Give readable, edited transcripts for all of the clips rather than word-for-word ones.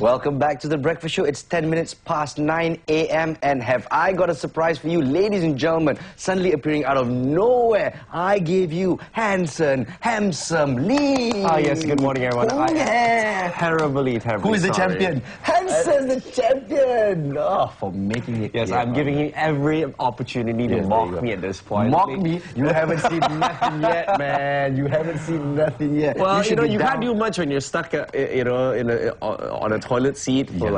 Welcome back to the Breakfast Show. It's 10 minutes past 9 a.m. and have I got a surprise for you, ladies and gentlemen. Suddenly appearing out of nowhere, I gave you handsome Lee. Ah, yes, good morning, everyone. Oh, yeah. Terribly Who is the champion? Hanson, the champion. Oh, for making it. Yes, I'm giving you every opportunity to mock me at this point. Mock me? You haven't seen nothing yet, man. You haven't seen nothing yet. Well, you can't do much when you're stuck, on a toilet seat for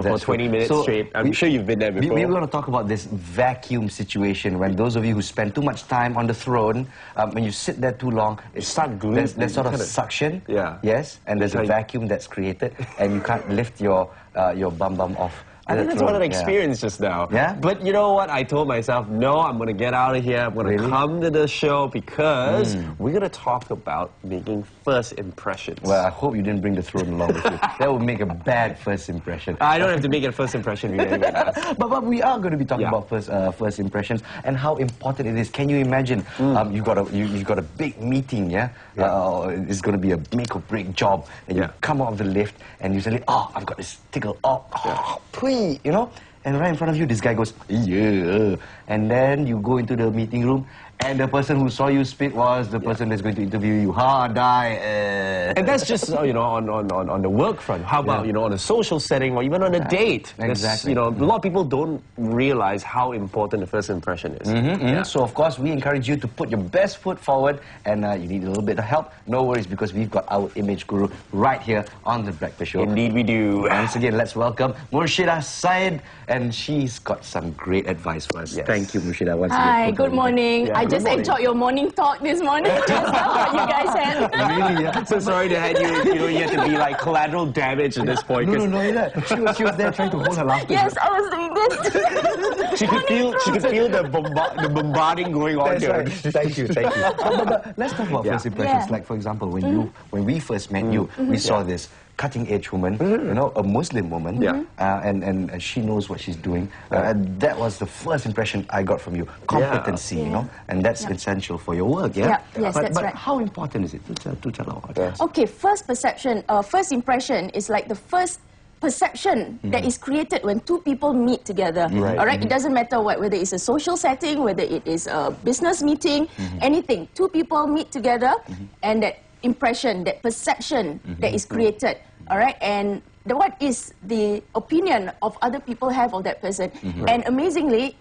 for 20 minutes straight. I'm sure you've been there before. We're going to talk about this vacuum situation when those of you who spend too much time on the throne, when you sit there too long, it starts gluing. There's sort of suction. Yeah. Yes, and there's a vacuum that's created, and you can't lift your bum off. I think that's what I experienced just now. Yeah? But you know what? I told myself, no, I'm going to get out of here. I'm going to come to the show because we're going to talk about making first impressions. Well, I hope you didn't bring the throne along with you. That would make a bad first impression. I don't have to make a first impression. But we are going to be talking about first impressions and how important it is. Can you imagine? You've got a big meeting, it's going to be a make or break job, and you come out of the lift and you say, I've got this tickle. You know, and right in front of you, this guy goes, yeah, and then you go into the meeting room, and the person who saw you spit was the person that's going to interview you. And that's just on the work front. How about on a social setting or even on a date? Exactly. A lot of people don't realize how important the first impression is. So of course we encourage you to put your best foot forward, and you need a little bit of help. No worries, because we've got our image guru right here on the Breakfast Show. Indeed we do. Once again, let's welcome Murshidah Said, and she's got some great advice for us. Thank you, Murshidah. Once again. Hi, good morning. I just enjoyed your morning talk this morning. Just what you guys had. Really? Yeah. So sorry to have you. You had to be like collateral damage at this point. No. She was there trying to hold her laughter. Yes, I was doing this. She could feel the bombarding going on here. Right. Thank you. But let's talk about first impressions. Like for example, when we first met you, we saw this cutting-edge woman, a Muslim woman, and she knows what she's doing. That was the first impression I got from you. Competency, and that's essential for your work, Yes, that's right. But how important is it to tell our audience? Okay, first impression is like the first perception that is created when two people meet together. All right, it doesn't matter whether it's a social setting, whether it is a business meeting, anything. Two people meet together, and that impression, that perception that is created. All right, and what is the opinion of other people have of that person? And amazingly,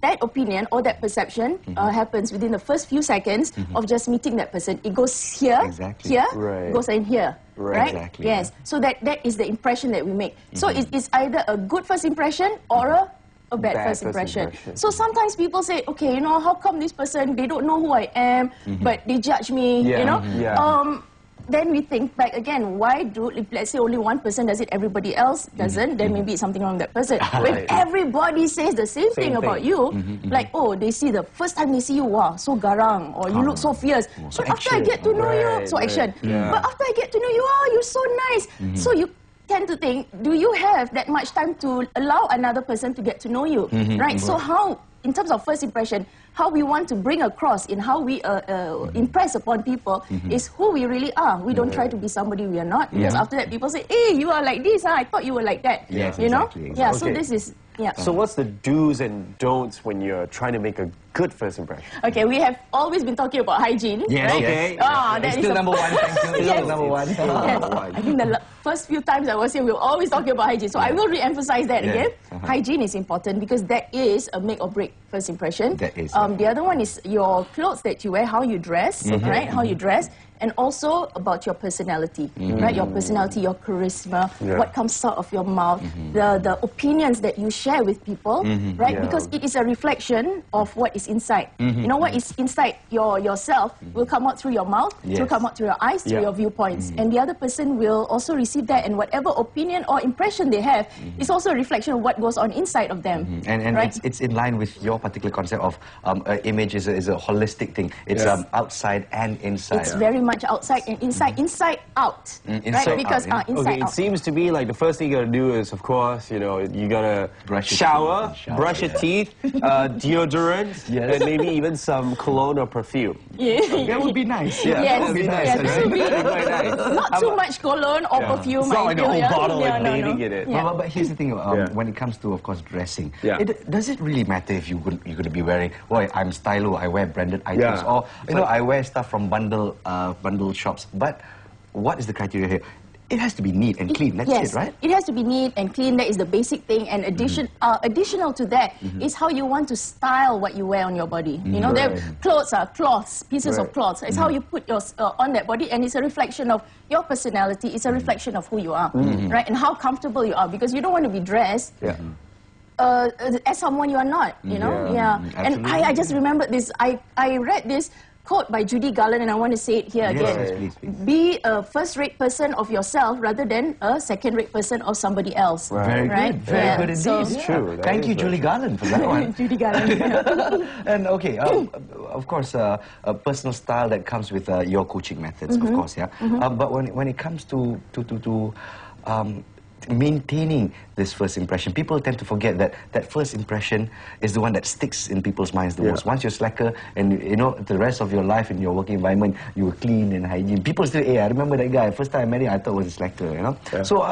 that opinion or that perception happens within the first few seconds of just meeting that person. It goes here, goes in here. Right? Exactly. Yes. So that is the impression that we make. So it's either a good first impression or a bad first impression. So sometimes people say, okay, how come this person, they don't know who I am, but they judge me, then we think back again, if let's say only one person does it, everybody else doesn't, then maybe it's something wrong with that person. When everybody says the same thing about you, like, they see the first time they see you, wow, so garang, or you look so fierce. So but after I get to know you, action. But after I get to know you, you're so nice. So you tend to think, do you have that much time to allow another person to get to know you, right? So how, in terms of first impression, how we want to bring across in how we impress upon people is who we really are. We don't try to be somebody we are not, because after that people say, hey, you are like this, I thought you were like that. Yes, Exactly. So this is, So what's the do's and don'ts when you're trying to make a good first impression? Okay, we have always been talking about hygiene. Yes, right? okay. That still number one, thank you. Yes. Number one. I think the first few times I was here, we were always talking about hygiene. So I will re-emphasize that again. Hygiene is important because that is a make or break first impression. That is. The other one is your clothes that you wear, how you dress, right? How you dress. And also about your personality, right? Your personality, your charisma, what comes out of your mouth, the opinions that you share with people, right? Because it is a reflection of what is inside. What is inside yourself will come out through your mouth, will come out through your eyes, through your viewpoints. And the other person will also receive that, and whatever opinion or impression they have is also a reflection of what goes on inside of them. And right? it's in line with your particular concept of image is a holistic thing. It's outside and inside. It's very much outside and inside, inside out, right? Inside Because out, yeah. inside Okay, out. it seems to be like the first thing you gotta do is, of course, you know, you gotta Brush your shower, teeth, brush your teeth, deodorant, Yes. and maybe even some cologne or perfume. That would be nice. Yeah, Yes, that would be nice. yes, That that would be quite nice. not too much cologne or perfume. It's not I like a feel, whole yeah. bottle Yeah, with no, bathing no. in it. Yeah. But here's the thing, Yeah. when it comes to, of course, dressing, Yeah. does it really matter if you're going to be wearing, boy, I'm stylo, I wear branded items, Yeah. or, you know, I wear stuff from bundle shops, but what is the criteria here? It has to be neat and clean, that's Yes, it, right? it has to be neat and clean. That is the basic thing. And additional to that is how you want to style what you wear on your body. You know, Right. clothes are cloths, pieces of Right. cloths. It's how you put your on that body, and it's a reflection of your personality. It's a reflection of who you are, right? And how comfortable you are, because you don't want to be dressed. Yeah. As someone you are not, you know? Yeah. And I just remembered this. I read this quote by Judy Garland, and I want to say it here again. Yes, please. Be a first-rate person of yourself rather than a second-rate person of somebody else. Very Right? good, very Yeah. good indeed. So- It's true. That Thank is you, very Julie Garland, for that one. Judy Garland. And okay, of course, a personal style that comes with your coaching methods, of course, yeah. But when it comes to maintaining this first impression, people tend to forget that that first impression is the one that sticks in people's minds the most. Once you're slacker and you know the rest of your life in your working environment, you were clean and hygiene. People still, hey, I remember that guy. First time I met him, I thought was a slacker. You know, so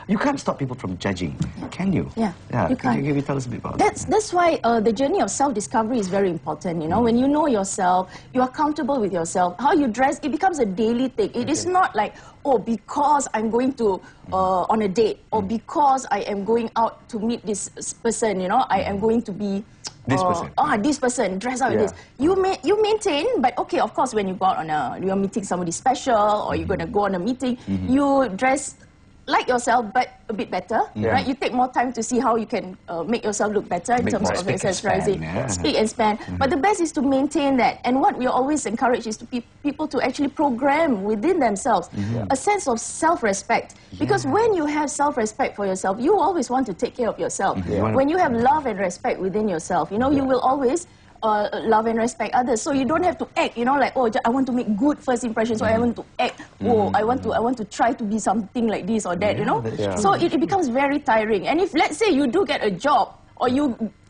you can't stop people from judging, can you? Yeah, you Can can't. you tell us a bit about that? That's why the journey of self-discovery is very important. You know, when you know yourself, you are comfortable with yourself. How you dress, it becomes a daily thing. It is not like, oh, because I'm going to on a date, or because I am going out to meet this person. You know, I am going to be. This person. This person, dress out with this. You maintain, but okay, of course, when you go out on you're meeting somebody special, or you're going to go on a meeting, you dress like yourself, but a bit better, right? You take more time to see how you can make yourself look better in Make terms more of spick and accessorizing, span, yeah. speak and span. But the best is to maintain that. And what we always encourage is to people to actually program within themselves a sense of self-respect. Because when you have self-respect for yourself, you always want to take care of yourself. When you have love and respect within yourself, you know, you will always love and respect others. So you don't have to act, you know, like, oh, I want to make good first impressions, or I want to act, oh, I want to try to be something like this or that, you know. So it becomes very tiring. And if, let's say, you do get a job, or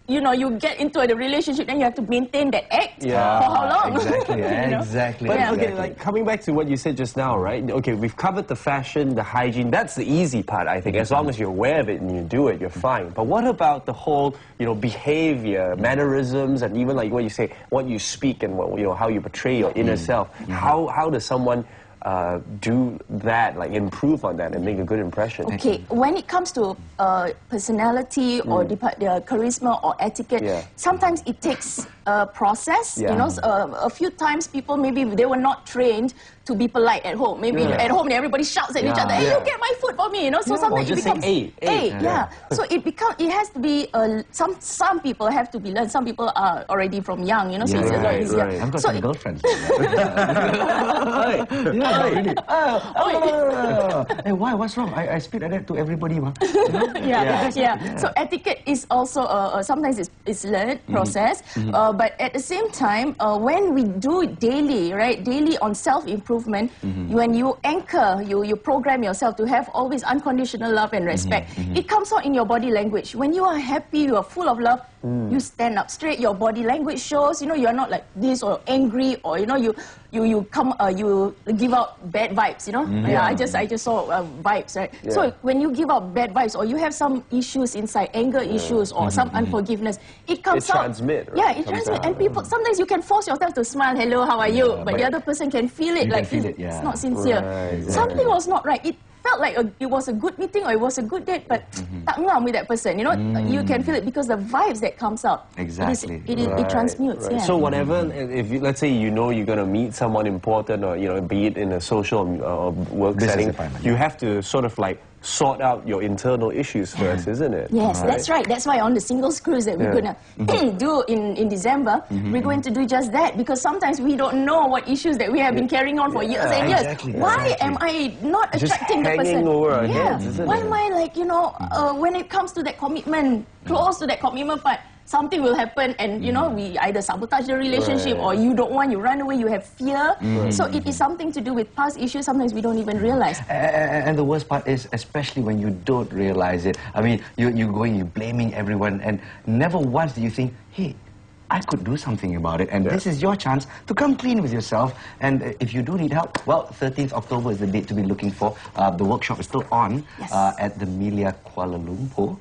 you know, you get into a relationship, then you have to maintain that act for how long? Exactly, You know? exactly. But exactly. okay, like coming back to what you said just now, right? Okay, we've covered the fashion, the hygiene. That's the easy part, I think. As long as you're aware of it and you do it, you're fine. But what about the whole, you know, behavior, mannerisms, and even like what you say, what you speak and what, you know, how you portray your inner self? How does someone do that, like improve on that and make a good impression? Okay, when it comes to personality or charisma or etiquette, sometimes it takes a process. You know, a few times people, maybe they were not trained to be polite at home. Maybe at home everybody shouts at each other, "Hey, you get my food for me," you know. So sometimes or just it becomes say, "Hey." So it has to be some people have to be learned. Some people are already from young, you know. So it's a lot easier. I've got So some girlfriends. Really. Hey, why? What's wrong? I speak like that to everybody, ma. So etiquette is also sometimes it's learned process, but at the same time, when we do it daily, right, daily on self-improvement, when you anchor, you program yourself to have always unconditional love and respect, it comes out in your body language. When you are happy, you are full of love, you stand up straight, your body language shows, you know, you are not like this or angry, or you know, you give out bad vibes, you know. I just saw vibes, right? So when you give out bad vibes, or you have some issues inside, anger issues, or some unforgiveness, it comes out. Transmit, right? Yeah, it transmits. And people, sometimes you can force yourself to smile, hello, how are you? But the other person can feel it, like it's not sincere. Something was not right. It felt like it was a good meeting, or it was a good date, but tak ngam with that person, you know. You can feel it because the vibes that comes out. Exactly. It transmutes. Yeah. So whatever, if you, let's say you know you're going to meet someone important, or you know, be it in a social or work Business setting, environment, you have to sort of like sort out your internal issues first, isn't it? Yes, that's right. That's why on the singles cruise that we're going to do in December, we're going to do just that, because sometimes we don't know what issues that we have been carrying on for years and years. Why am I not attracting the person? Hanging over our heads, isn't Why it? am I like, you know, when it comes to that commitment, close to that commitment part, something will happen, and you know, we either sabotage the relationship, or you don't want, you run away, you have fear. So it is something to do with past issues. Sometimes we don't even realize. And the worst part is, especially when you don't realize it. I mean, you're blaming everyone, and never once do you think, hey, I could do something about it, and this is your chance to come clean with yourself. And if you do need help, well, 13th October is the date to be looking for. The workshop is still on at the Melia Kuala Lumpur.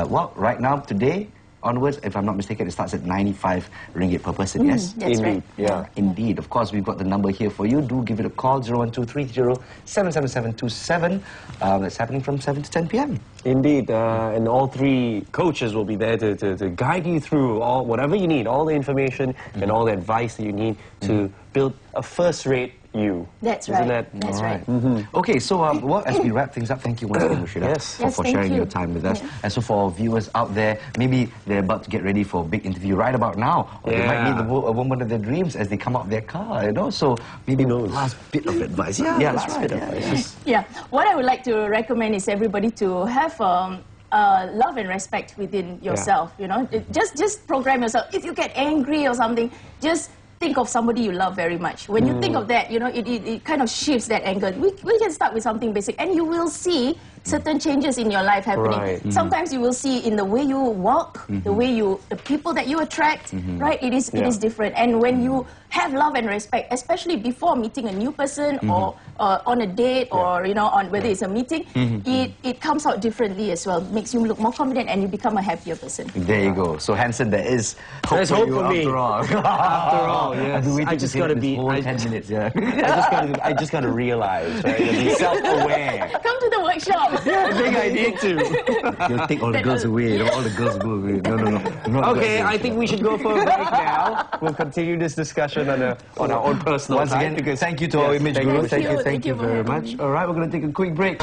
Well, right now, today onwards, if I'm not mistaken, it starts at 95 ringgit per person, yes? That's right. Yeah. Indeed. Of course, we've got the number here for you. Do give it a call, 01230-77727. That's happening from 7 to 10 p.m. Indeed, and all three coaches will be there to guide you through whatever you need, all the information and all the advice that you need to build a first-rate you. That's Isn't right. that? That's right. Okay, so well, as we wrap things up, thank you once again, Murshidah, for sharing your time with us. And so for our viewers out there, maybe they're about to get ready for a big interview right about now, or they might meet a woman of their dreams as they come out their car, you know. So maybe last bit of advice. Last bit of advice. What I would like to recommend is everybody to have love and respect within yourself. You know, just program yourself. If you get angry or something, just think of somebody you love very much. When you think of that, you know, it kind of shifts that anger. We can start with something basic, and you will see certain changes in your life happening. Sometimes you will see in the way you walk, the way the people that you attract, right? It is different. And when you have love and respect, especially before meeting a new person or on a date, or you know, on whether it's a meeting, it comes out differently as well. Makes you look more confident, and you become a happier person. There you go. So Hanson, there is hope There's for hope you for me. after all. After all, yes. I just got to be 10 minutes. I just got to realize, right? Be self-aware. Come to the workshop. I think I need to. You'll take all the girls away. You know, all the girls go away. No. Okay, I think we should go for a break now. We'll continue this discussion on our own personal Once time. again, thank you to our image guru. Thank you Thank you very much. All right, we're going to take a quick break.